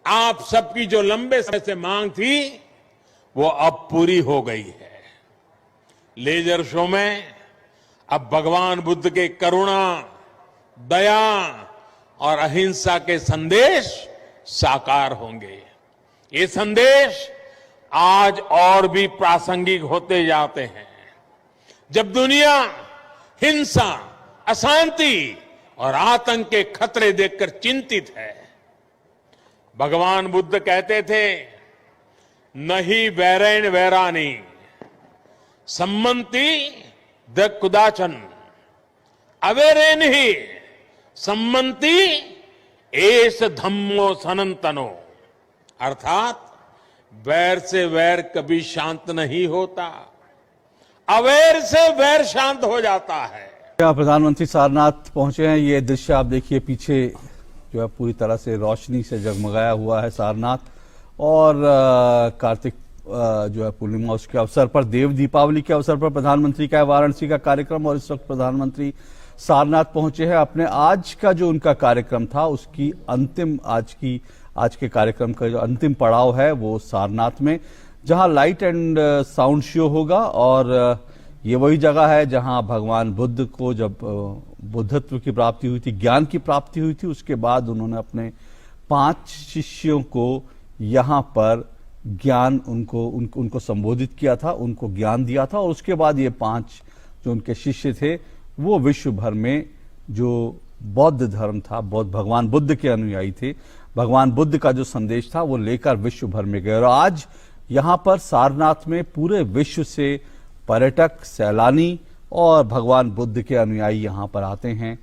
आप सबकी जो लंबे समय से मांग थी वो अब पूरी हो गई है। लेजर शो में अब भगवान बुद्ध के करुणा, दया और अहिंसा के संदेश साकार होंगे। ये संदेश आज और भी प्रासंगिक होते जाते हैं। जब दुनिया हिंसा, अशांति और आतंक के खतरे देखकर चिंतित है, भगवान बुद्ध कहते थे, नहीं वैरेण वैरानी सम्मति द कुदाचन अवेरेन ही सम्मति एस धम्मो सनंतनो। अर्थात वैर से वैर कभी शांत नहीं होता, अवैर से वैर शांत हो जाता है। प्रधानमंत्री सारनाथ पहुंचे हैं। ये दृश्य आप देखिए, पीछे जो है पूरी तरह से रोशनी से जगमगाया हुआ है सारनाथ, और कार्तिक जो है पूर्णिमा, उसके अवसर पर, देव दीपावली के अवसर पर प्रधानमंत्री का वाराणसी का कार्यक्रम, और इस वक्त प्रधानमंत्री सारनाथ पहुंचे हैं। अपने आज का जो उनका कार्यक्रम था उसकी अंतिम, आज के कार्यक्रम का जो अंतिम पड़ाव है वो सारनाथ में, जहां लाइट एंड साउंड शो होगा। और ये वही जगह है जहां भगवान बुद्ध को जब बुद्धत्व की प्राप्ति हुई थी, ज्ञान की प्राप्ति हुई थी, उसके बाद उन्होंने अपने 5 शिष्यों को यहां पर ज्ञान उनको संबोधित किया था, उनको ज्ञान दिया था। और उसके बाद ये 5 जो उनके शिष्य थे वो विश्व भर में जो बौद्ध धर्म था, भगवान बुद्ध के अनुयायी थे, भगवान बुद्ध का जो संदेश था वो लेकर विश्व भर में गए। और आज यहां पर सारनाथ में पूरे विश्व से पर्यटक, सैलानी और भगवान बुद्ध के अनुयायी यहां पर आते हैं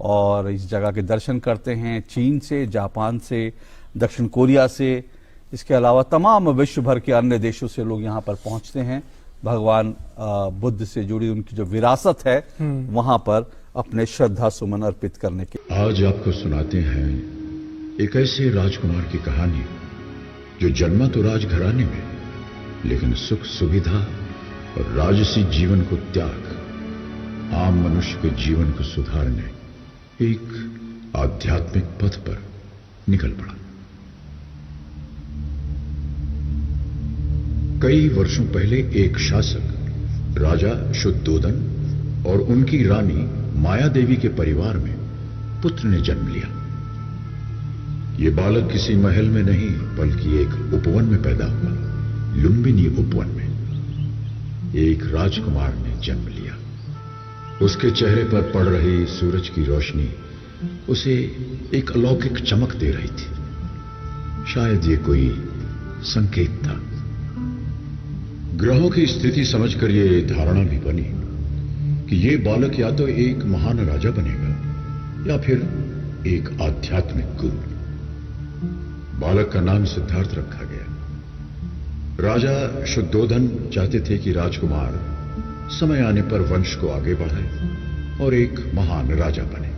और इस जगह के दर्शन करते हैं। चीन से, जापान से, दक्षिण कोरिया से, इसके अलावा तमाम विश्व भर के अन्य देशों से लोग यहां पर पहुंचते हैं भगवान बुद्ध से जुड़ी उनकी जो विरासत है वहां पर अपने श्रद्धा सुमन अर्पित करने के। आज आपको सुनाते हैं एक ऐसे राजकुमार की कहानी जो जन्मा तो राजघराने में, लेकिन सुख सुविधा और राजसी जीवन को त्याग आम मनुष्य के जीवन को सुधारने एक आध्यात्मिक पथ पर निकल पड़ा। कई वर्षों पहले एक शासक राजा शुद्धोदन और उनकी रानी माया देवी के परिवार में पुत्र ने जन्म लिया। ये बालक किसी महल में नहीं बल्कि एक उपवन में पैदा हुआ। लुम्बिनी उपवन में एक राजकुमार ने जन्म लिया। उसके चेहरे पर पड़ रही सूरज की रोशनी उसे एक अलौकिक चमक दे रही थी। शायद ये कोई संकेत था। ग्रहों की स्थिति समझकर ये धारणा भी बनी कि ये बालक या तो एक महान राजा बनेगा या फिर एक आध्यात्मिक गुरु। बालक का नाम सिद्धार्थ रखा गया। राजा शुद्धोदन चाहते थे कि राजकुमार समय आने पर वंश को आगे बढ़ाए और एक महान राजा बने।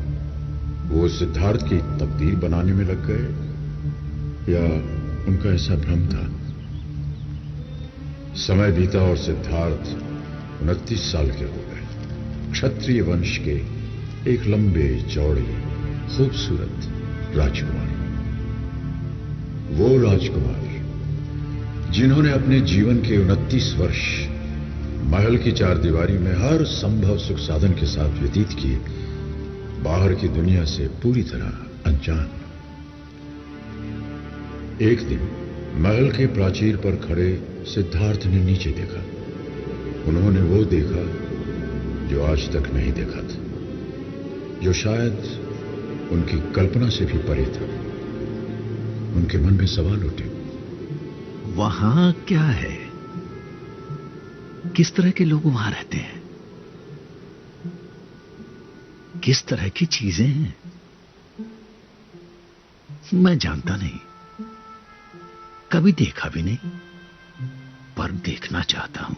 वो सिद्धार्थ की तकदीर बनाने में लग गए या उनका ऐसा भ्रम था। समय बीता और सिद्धार्थ 29 साल के हो गए। क्षत्रिय वंश के एक लंबे चौड़े खूबसूरत राजकुमार, वो राजकुमार जिन्होंने अपने जीवन के 29 वर्ष महल की चारदीवारी में हर संभव सुख साधन के साथ व्यतीत किए, बाहर की दुनिया से पूरी तरह अनजान। एक दिन महल के प्राचीर पर खड़े सिद्धार्थ ने नीचे देखा। उन्होंने वो देखा जो आज तक नहीं देखा था, जो शायद उनकी कल्पना से भी परे था। उनके मन में सवाल उठे, वहां क्या है? किस तरह के लोग वहां रहते हैं? किस तरह की चीजें हैं? मैं जानता नहीं, कभी देखा भी नहीं, पर देखना चाहता हूं।